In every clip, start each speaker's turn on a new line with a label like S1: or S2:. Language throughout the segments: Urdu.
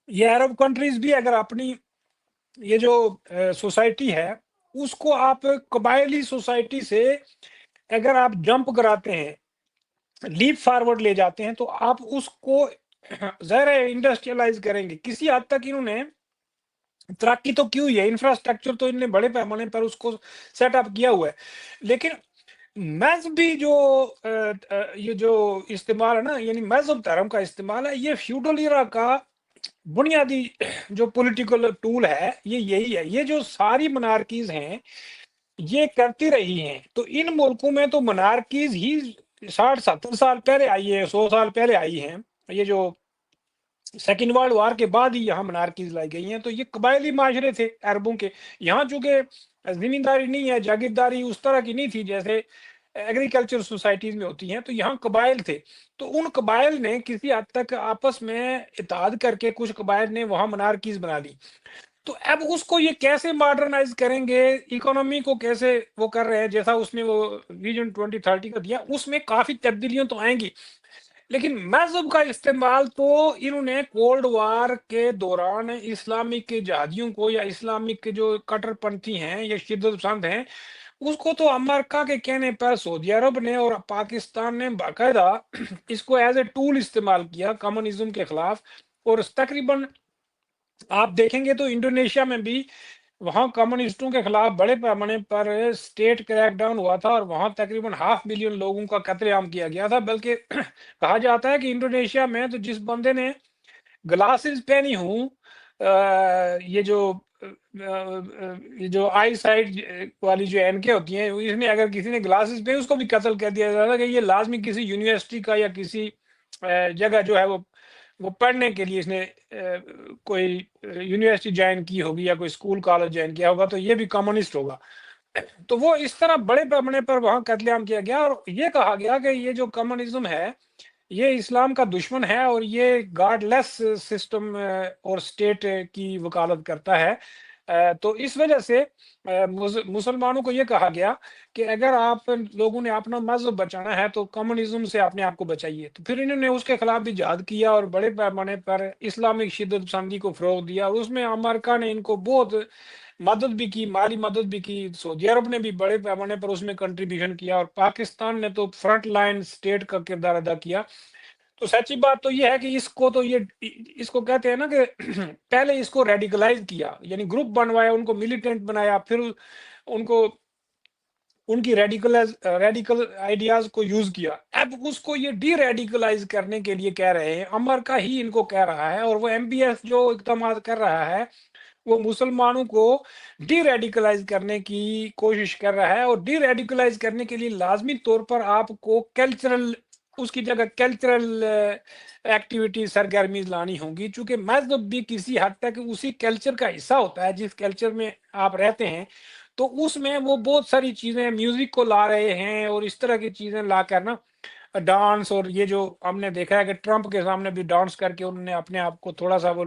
S1: یہ عرب کنٹریز بھی اگر اپنی یہ جو سوسائٹی ہے اس کو آپ قبائلی سوسائٹی سے اگر آپ جمپ کراتے ہیں، لیپ فارورڈ لے جاتے ہیں، تو آپ اس کو ظاہر ہے انڈسٹریلائز کریں گے کسی حد تک. انہوں نے ترقی تو کی ہوئی ہے، انفراسٹرکچر تو انہوں نے بڑے پیمانے پر اس کو سیٹ اپ کیا ہوا ہے، لیکن مذہبی جو یہ جو استعمال ہے نا، یعنی مذہب دھرم کا استعمال ہے، یہ فیوڈل ایرا کا بنیادی جو پولیٹیکل ٹول ہے یہ یہی ہے. یہ جو ساری منارکیز ہیں یہ کرتی رہی ہیں، تو ان ملکوں میں تو منارکیز ہی 60-70 سال پہلے آئی ہے، 100 سال پہلے آئی ہیں. یہ جو سیکنڈ ورلڈ وار کے بعد ہی یہاں منارکیز لائی گئی ہیں. تو یہ قبائلی معاشرے تھے عربوں کے. یہاں چونکہ زمینداری نہیں ہے، جاگیرداری اس طرح کی نہیں تھی جیسے ایگریکلچر سوسائٹیز میں ہوتی ہیں، تو یہاں قبائل تھے. تو ان قبائل نے کسی حد تک آپس میں اتحاد کر کے کچھ قبائل نے وہاں منارکیز بنا لی. تو اب اس کو یہ کیسے ماڈرنائز کریں گے، اکانومی کو کیسے وہ کر رہے ہیں، جیسا اس نے وہ ویژن 2030 کا دیا، اس میں کافی تبدیلیاں تو آئیں گی. لیکن مذہب کا استعمال تو انہوں نے کولڈ وار کے دوران اسلامک کے جہادیوں کو یا اسلامک کے جو کٹر پنتھی ہیں یا شدت پسند ہیں اس کو تو امریکہ کے کہنے پر سعودی عرب نے اور پاکستان نے باقاعدہ اس کو ایز اے ٹول استعمال کیا کمیونزم کے خلاف. اور تقریباً آپ دیکھیں گے تو انڈونیشیا میں بھی وہاں کمیونسٹوں کے خلاف بڑے پیمانے پر اسٹیٹ کریک ڈاؤن ہوا تھا، اور وہاں تقریباً 500,000 لوگوں کا قتل عام کیا گیا تھا. بلکہ کہا جاتا ہے کہ انڈونیشیا میں تو جس بندے نے گلاسز پہنی ہوں، یہ جو یہ جو آئی سائٹ والی جو اینکیں ہوتی ہیں، اس میں اگر کسی نے گلاسز پہنے اس کو بھی قتل کر دیا جاتا ہے کہ یہ لازمی کسی یونیورسٹی کا یا کسی جگہ جو ہے وہ پڑھنے کے لیے اس نے کوئی یونیورسٹی جوائن کی ہوگی یا کوئی اسکول کالج جوائن کیا ہوگا، تو یہ بھی کمیونسٹ ہوگا. تو وہ اس طرح بڑے پیمانے پر وہاں قتل عام کیا گیا، اور یہ کہا گیا کہ یہ جو کمیونزم ہے یہ اسلام کا دشمن ہے اور یہ گاڈ لیس سسٹم اور اسٹیٹ کی وکالت کرتا ہے. تو اس وجہ سے مسلمانوں کو یہ کہا گیا کہ اگر آپ لوگوں نے اپنا مذہب بچانا ہے تو کمیونزم سے اپنے آپ کو بچائیے. تو پھر انہوں نے اس کے خلاف بھی جہاد کیا اور بڑے پیمانے پر اسلامک شدت پسندی کو فروغ دیا، اور اس میں امریکہ نے ان کو بہت مدد بھی کی، مالی مدد بھی کی. سعودی عرب نے بھی بڑے پیمانے پر اس میں کنٹریبیوشن کیا، اور پاکستان نے تو فرنٹ لائن اسٹیٹ کا کردار ادا کیا. تو سچی بات تو یہ ہے کہ اس کو کہتے ہیں نا کہ پہلے اس کو ریڈیکلائز کیا، یعنی گروپ بنوایا، ان کو ملیٹنٹ بنایا، پھر ان کو ان کی ریڈیکل آئیڈیاز کو یوز کیا. اب اس کو یہ ڈی ریڈیکلائز کرنے کے لیے کہہ رہے ہیں، امریکہ ہی ان کو کہہ رہا ہے، اور وہ ایم بی ایس جو اقدامات کر رہا ہے وہ مسلمانوں کو ڈی ریڈیکلائز کرنے کی کوشش کر رہا ہے. اور ڈی ریڈیکلائز کرنے کے لیے لازمی طور پر آپ کو اس کی جگہ کلچرل ایکٹیویٹی سرگرمی لانی ہوں گی، چونکہ مذہب بھی کسی حد تک اسی کلچر کا حصہ ہوتا ہے جس کلچر میں آپ رہتے ہیں. تو اس میں وہ بہت ساری چیزیں میوزک کو لا رہے ہیں اور اس طرح کی چیزیں لا کر نا ڈانس، اور یہ جو ہم نے دیکھا ہے کہ ٹرمپ کے سامنے بھی ڈانس کر کے انہوں نے اپنے آپ کو تھوڑا سا وہ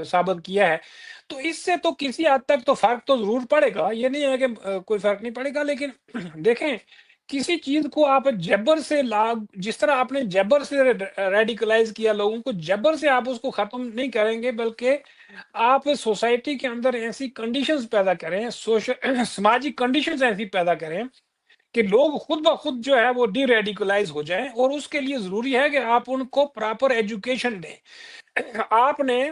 S1: ثابت کیا ہے. تو اس سے تو کسی حد تک تو فرق تو ضرور پڑے گا، یہ نہیں ہے کہ کوئی فرق نہیں پڑے گا. لیکن دیکھیں کسی چیز کو آپ جبر سے جس طرح آپ نے جبر سے ریڈیکلائز کیا لوگوں کو، جبر سے آپ اس کو ختم نہیں کریں گے، بلکہ آپ سوسائٹی کے اندر ایسی کنڈیشنز پیدا کریں، سماجی کنڈیشنز ایسی پیدا کریں کہ لوگ خود بخود جو ہے وہ ڈی ریڈیکلائز ہو جائیں. اور اس کے لیے ضروری ہے کہ آپ ان کو پراپر ایجوکیشن دیں. آپ نے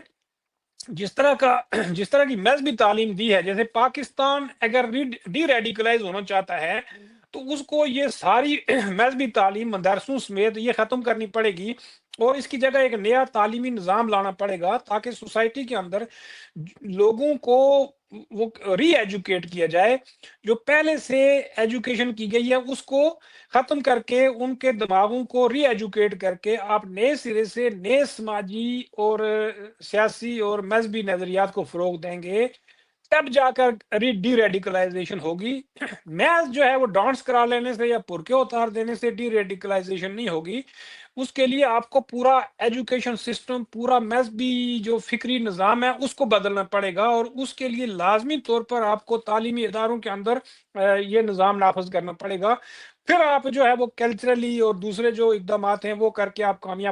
S1: جس طرح کی مذہبی تعلیم دی ہے، جیسے پاکستان اگر ڈی ریڈیکلائز ہونا چاہتا ہے تو اس کو یہ ساری مذہبی تعلیم مدرسوں سمیت یہ ختم کرنی پڑے گی، اور اس کی جگہ ایک نیا تعلیمی نظام لانا پڑے گا تاکہ سوسائٹی کے اندر لوگوں کو وہ ری ایجوکیٹ کیا جائے. جو پہلے سے ایجوکیشن کی گئی ہے اس کو ختم کر کے ان کے دماغوں کو ری ایجوکیٹ کر کے آپ نئے سرے سے نئے سماجی اور سیاسی اور مذہبی نظریات کو فروغ دیں گے، تب جا کر ڈی ریڈیکلائزیشن ہوگی. محض جو ہے وہ ڈانس کرا لینے سے یا برقعے اتار دینے سے ڈی ریڈیکلائزیشن نہیں ہوگی. اس کے لیے آپ کو پورا ایجوکیشن سسٹم، پورا مذہبی جو فکری نظام ہے اس کو بدلنا پڑے گا، اور اس کے لیے لازمی طور پر آپ کو تعلیمی اداروں کے اندر یہ نظام نافذ کرنا پڑے گا. پھر آپ جو ہے وہ کلچرلی اور دوسرے جو اقدامات ہیں وہ کر کے آپ کامیاب